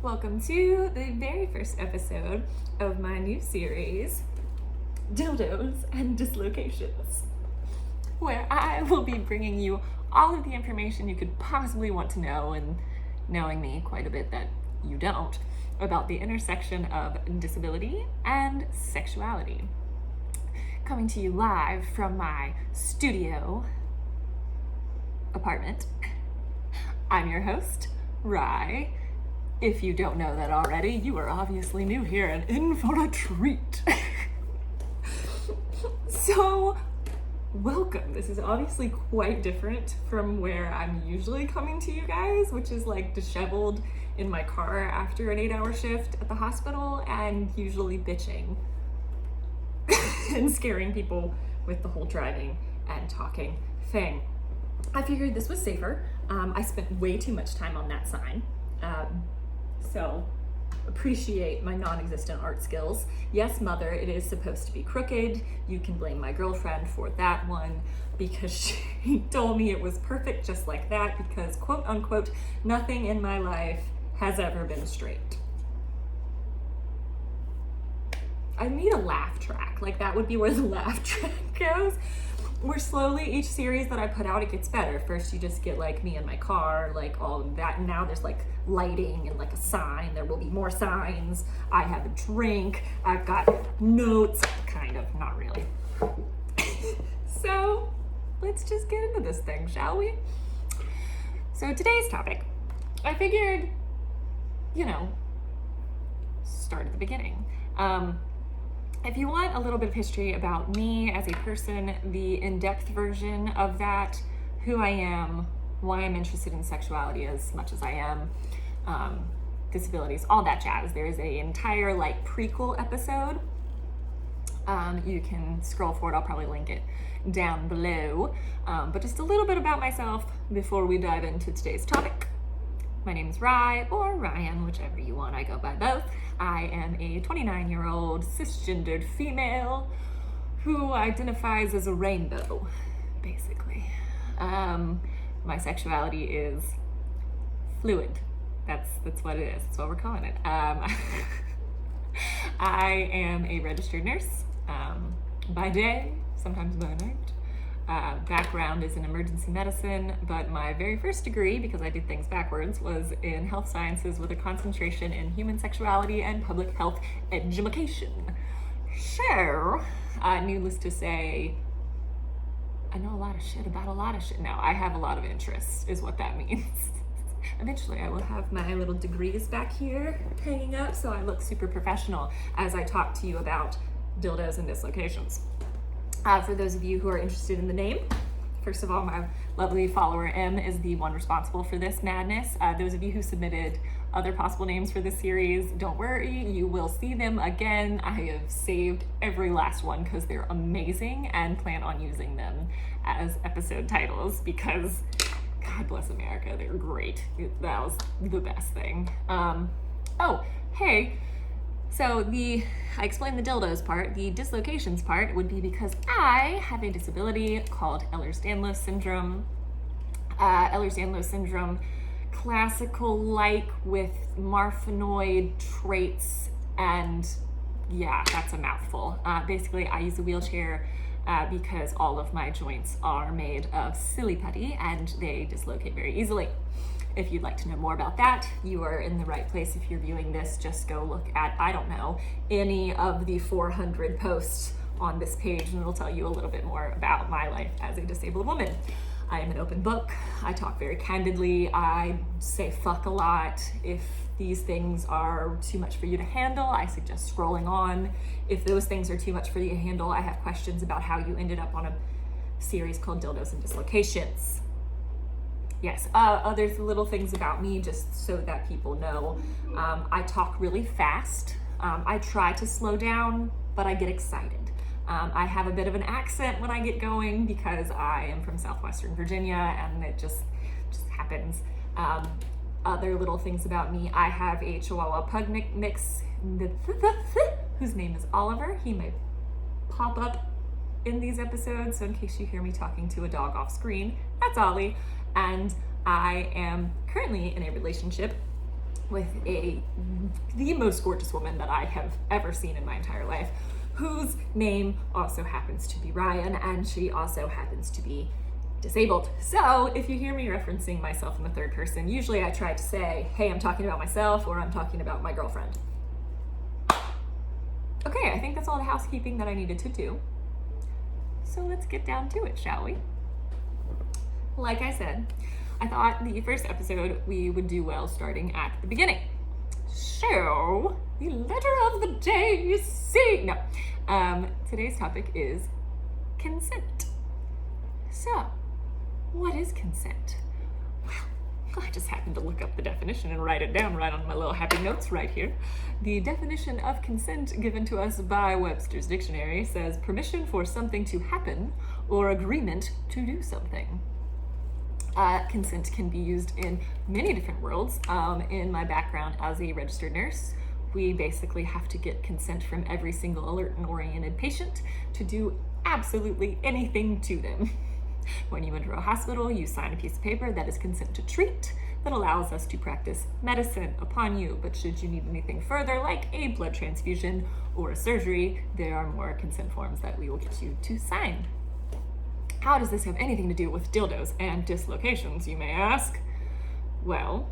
Welcome to the very first episode of my new series, Dildos and Dislocations, where I will be bringing you all of the information you could possibly want to know, and knowing me quite a bit that you don't, about the intersection of disability and sexuality. Coming to you live from my studio apartment, I'm your host, Rye. If you don't know that already, you are obviously new here and in for a treat. So, welcome. This is obviously quite different from where I'm usually coming to you guys, which is like disheveled in my car after an 8-hour shift at the hospital and usually bitching and scaring people with the whole driving and talking thing. I figured this was safer. I spent way too much time on that sign. So appreciate my non-existent art skills. Yes, mother, it is supposed to be crooked. You can blame my girlfriend for that one because she told me it was perfect just like that because, quote unquote, nothing in my life has ever been straight. I need a laugh track. Like that would be where the laugh track goes. Where slowly each series that I put out, it gets better. First you just get like me in my car, like all of that. And now there's like lighting and like a sign. There will be more signs. I have a drink. I've got notes, kind of, not really. So let's just get into this thing, shall we? So today's topic, I figured, start at the beginning. If you want a little bit of history about me as a person, the in-depth version of that, who I am, why I'm interested in sexuality as much as I am, disabilities, all that jazz, there is an entire prequel episode. You can scroll forward, I'll probably link it down below. But just a little bit about myself before we dive into today's topic. My name is Rye, or Ryan, whichever you want, I go by both. I am a 29-year-old cisgendered female who identifies as a rainbow, basically. My sexuality is fluid. That's what it is. That's what we're calling it. I am a registered nurse by day, sometimes by night. Background is in emergency medicine, but my very first degree, because I did things backwards, was in health sciences with a concentration in human sexuality and public health education. So, needless to say, I know a lot of shit about a lot of shit now. I have a lot of interests, is what that means. Eventually, I will have my little degrees back here hanging up so I look super professional as I talk to you about dildos and dislocations. For those of you who are interested in the name, first of all, my lovely follower M is the one responsible for this madness. Those of you who submitted other possible names for this series, don't worry, you will see them again. I have saved every last one because they're amazing and plan on using them as episode titles because God bless America, they're great. That was the best thing. So I explained the dildos part. The dislocations part would be because I have a disability called Ehlers-Danlos syndrome. Ehlers-Danlos syndrome, classical-like with Marfanoid traits, and yeah, that's a mouthful. Basically, I use a wheelchair because all of my joints are made of silly putty and they dislocate very easily. If you'd like to know more about that, you are in the right place. If you're viewing this, just go look at, any of the 400 posts on this page and it'll tell you a little bit more about my life as a disabled woman. I am an open book. I talk very candidly. I say fuck a lot. If these things are too much for you to handle, I suggest scrolling on. If those things are too much for you to handle, I have questions about how you ended up on a series called Dildos and Dislocations. Yes, other little things about me just so that people know. I talk really fast. I try to slow down, but I get excited. I have a bit of an accent when I get going because I am from Southwestern Virginia and it just happens. Other little things about me, I have a Chihuahua Pug mix whose name is Oliver. He may pop up in these episodes, so in case you hear me talking to a dog off screen, that's Ollie. And I am currently in a relationship with the most gorgeous woman that I have ever seen in my entire life, whose name also happens to be Ryan, and she also happens to be disabled. So if you hear me referencing myself in the third person, usually I try to say, hey, I'm talking about myself, or I'm talking about my girlfriend. Okay, I think that's all the housekeeping that I needed to do. So let's get down to it, shall we? Like I said, I thought the first episode we would do well starting at the beginning. So, the letter of the day, you see. No, today's topic is consent. So, what is consent? Well, I just happened to look up the definition and write it down right on my little happy notes right here. The definition of consent given to us by Webster's Dictionary says permission for something to happen or agreement to do something. Consent can be used in many different worlds. In my background as a registered nurse, we basically have to get consent from every single alert and oriented patient to do absolutely anything to them. When you enter a hospital, you sign a piece of paper that is consent to treat that allows us to practice medicine upon you. But should you need anything further, like a blood transfusion or a surgery, there are more consent forms that we will get you to sign. How does this have anything to do with dildos and dislocations, you may ask? Well,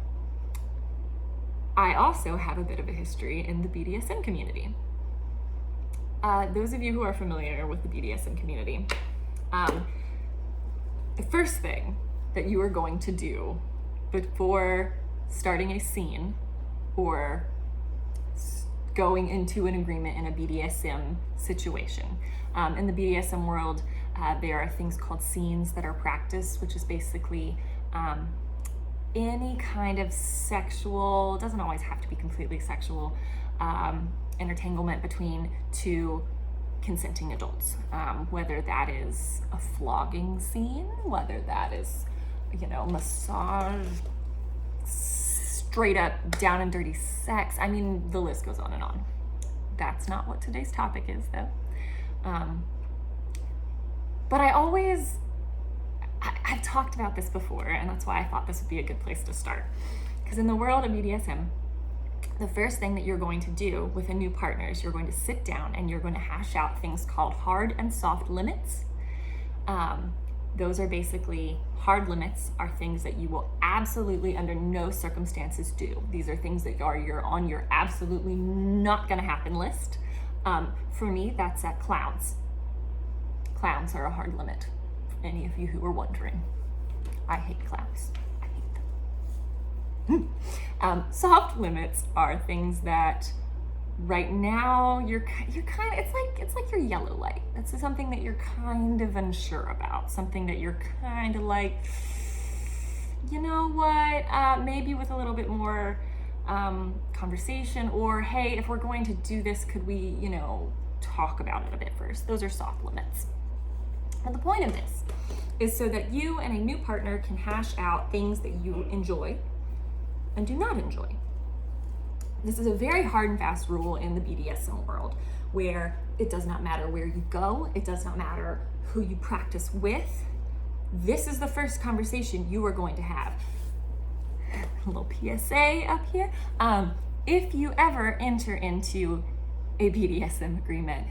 I also have a bit of a history in the BDSM community. Those of you who are familiar with the BDSM community, the first thing that you are going to do before starting a scene or going into an agreement in a BDSM situation. In the BDSM world, there are things called scenes that are practiced, which is basically any kind of sexual, doesn't always have to be completely sexual, intertanglement between two consenting adults, whether that is a flogging scene, whether that is, massage, straight up down and dirty sex. I mean, the list goes on and on. That's not what today's topic is, though. But I've talked about this before, and that's why I thought this would be a good place to start. Because in the world of BDSM, the first thing that you're going to do with a new partner is you're going to sit down and you're going to hash out things called hard and soft limits. Those are basically, hard limits are things that you will absolutely under no circumstances do. These are things that you're on your absolutely not gonna happen list. For me, that's at clowns. Clowns are a hard limit, for any of you who are wondering. I hate clowns. I hate them. Soft limits are things that right now you're kind of, it's like your yellow light. That's something that you're kind of unsure about, something that you're kind of like, you know what, maybe with a little bit more conversation, or hey, if we're going to do this, could we, talk about it a bit first. Those are soft limits. And the point of this is so that you and a new partner can hash out things that you enjoy and do not enjoy. This is a very hard and fast rule in the BDSM world, where it does not matter where you go, it does not matter who you practice with. This is the first conversation you are going to have. A little PSA up here. If you ever enter into a BDSM agreement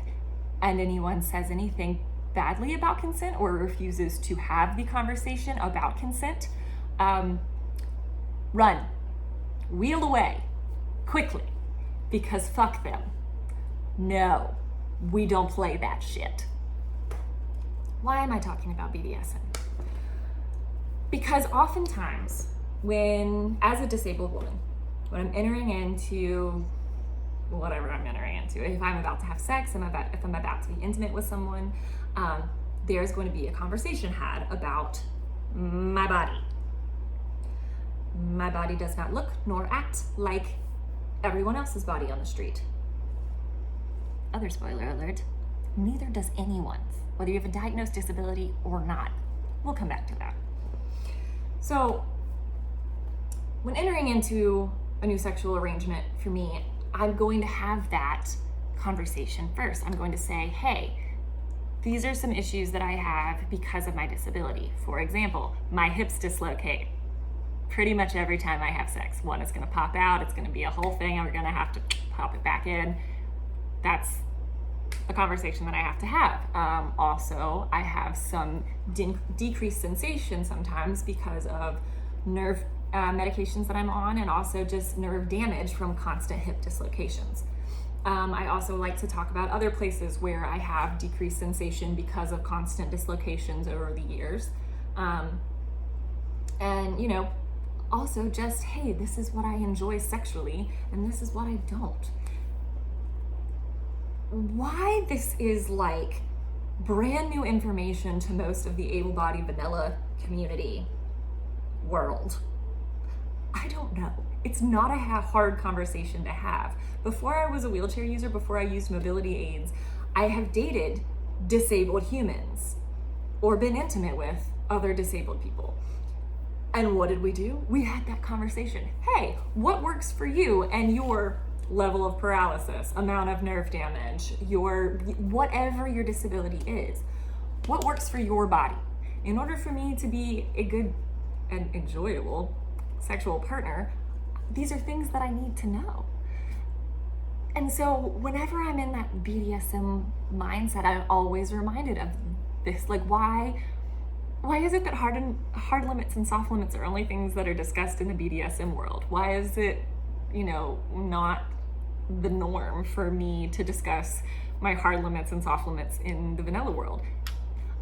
and anyone says anything badly about consent or refuses to have the conversation about consent, run, wheel away quickly, because fuck them. No, we don't play that shit. Why am I talking about BDSM? Because oftentimes, as a disabled woman, when I'm entering into whatever I'm entering into, if I'm about to have sex, if I'm about to be intimate with someone, there's going to be a conversation had about my body. My body does not look nor act like everyone else's body on the street. Other spoiler alert, neither does anyone's, whether you have a diagnosed disability or not. We'll come back to that. So, when entering into a new sexual arrangement, for me, I'm going to have that conversation first. I'm going to say, hey, these are some issues that I have because of my disability. For example, my hips dislocate. pretty much every time I have sex. One is going to pop out, it's going to be a whole thing, and we're going to have to pop it back in. That's a conversation that I have to have. Also, I have some decreased sensation sometimes because of nerve medications that I'm on, and also just nerve damage from constant hip dislocations. I also like to talk about other places where I have decreased sensation because of constant dislocations over the years. And, you know, also just, hey, this is what I enjoy sexually, and this is what I don't. Why this is like brand new information to most of the able-bodied vanilla community world, I don't know. It's not a hard conversation to have. Before I was a wheelchair user, before I used mobility aids, I have dated disabled humans or been intimate with other disabled people. And what did we do? We had that conversation. Hey, what works for you and your level of paralysis, amount of nerve damage, your whatever your disability is? What works for your body? In order for me to be a good and enjoyable sexual partner, these are things that I need to know. And so whenever I'm in that BDSM mindset, I'm always reminded of this. Like, why is it that hard limits and soft limits are only things that are discussed in the BDSM world? Why is it, you know, not the norm for me to discuss my hard limits and soft limits in the vanilla world?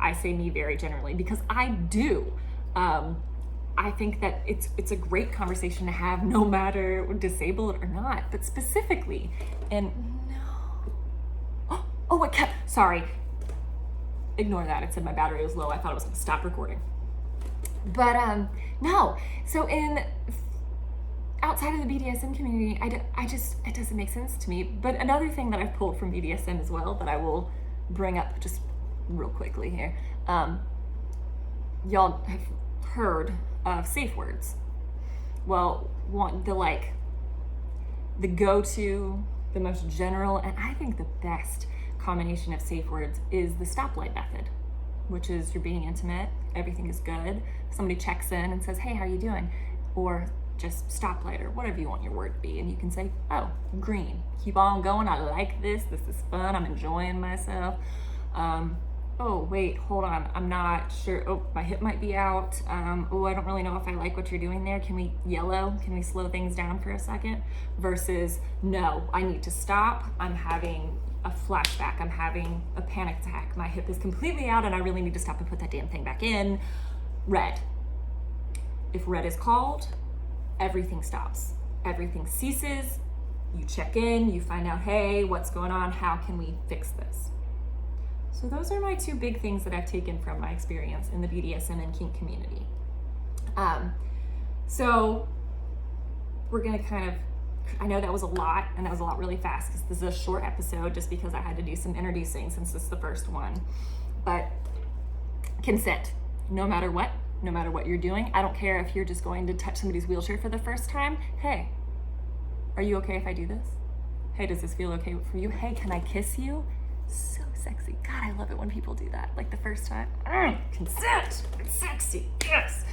I say me very generally because I do. I think that it's a great conversation to have, no matter disabled or not, but specifically, and no. Oh, it kept, sorry. Ignore that, it said my battery was low. I thought it was gonna stop recording. But no, so outside of the BDSM community, it doesn't make sense to me. But another thing that I've pulled from BDSM as well that I will bring up just real quickly here. Y'all have heard of safe words. Well, the go-to, the most general, and I think the best combination of safe words is the Stoplight Method, which is you're being intimate, everything is good, somebody checks in and says, hey, how you doing? Or just stoplight, or whatever you want your word to be, and you can say, oh, green, keep on going, I like this is fun, I'm enjoying myself. Oh, wait, hold on, I'm not sure, oh, my hip might be out, oh, I don't really know if I like what you're doing there, can we slow things down for a second? Versus, no, I need to stop, I'm having a flashback, I'm having a panic attack, my hip is completely out and I really need to stop and put that damn thing back in. Red. If red is called, everything stops, everything ceases, you check in, you find out, hey, what's going on, how can we fix this? So those are my two big things that I've taken from my experience in the BDSM and kink community. So we're gonna I know that was a lot, and that was a lot really fast because this is a short episode just because I had to do some introducing since this is the first one. But consent, no matter what you're doing. I don't care if you're just going to touch somebody's wheelchair for the first time. Hey, are you okay if I do this? Hey, does this feel okay for you? Hey, can I kiss you? So sexy. God, I love it when people do that. Like the first time. Consent. It's sexy. Yes.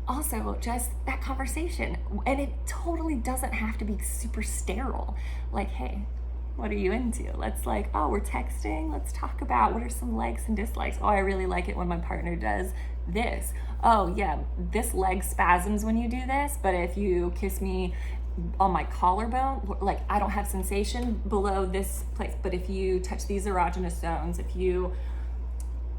Also, just that conversation. And it totally doesn't have to be super sterile. Like, hey, what are you into? Let's we're texting. Let's talk about what are some likes and dislikes. Oh, I really like it when my partner does this. Oh, yeah, this leg spasms when you do this, but if you kiss me on my collarbone, I don't have sensation below this place, but if you touch these erogenous zones,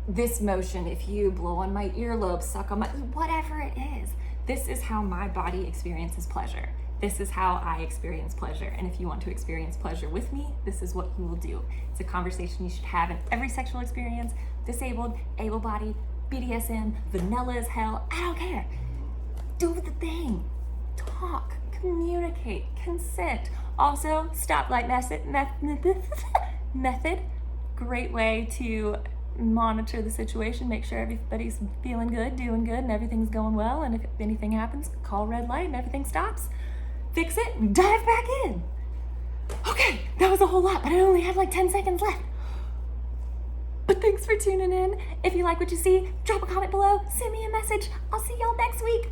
this motion, if you blow on my earlobe, suck on whatever it is, this is how my body experiences pleasure. This is how I experience pleasure. And if you want to experience pleasure with me, this is what you will do. It's a conversation you should have in every sexual experience, disabled, able-bodied, BDSM, vanilla as hell, I don't care. Do the thing. Talk. Communicate, consent. Also, stoplight method, great way to monitor the situation, make sure everybody's feeling good, doing good, and everything's going well, and if anything happens, call red light and everything stops, fix it, and dive back in. Okay, that was a whole lot, but I only have 10 seconds left. But thanks for tuning in. If you like what you see, drop a comment below, send me a message. I'll see y'all next week.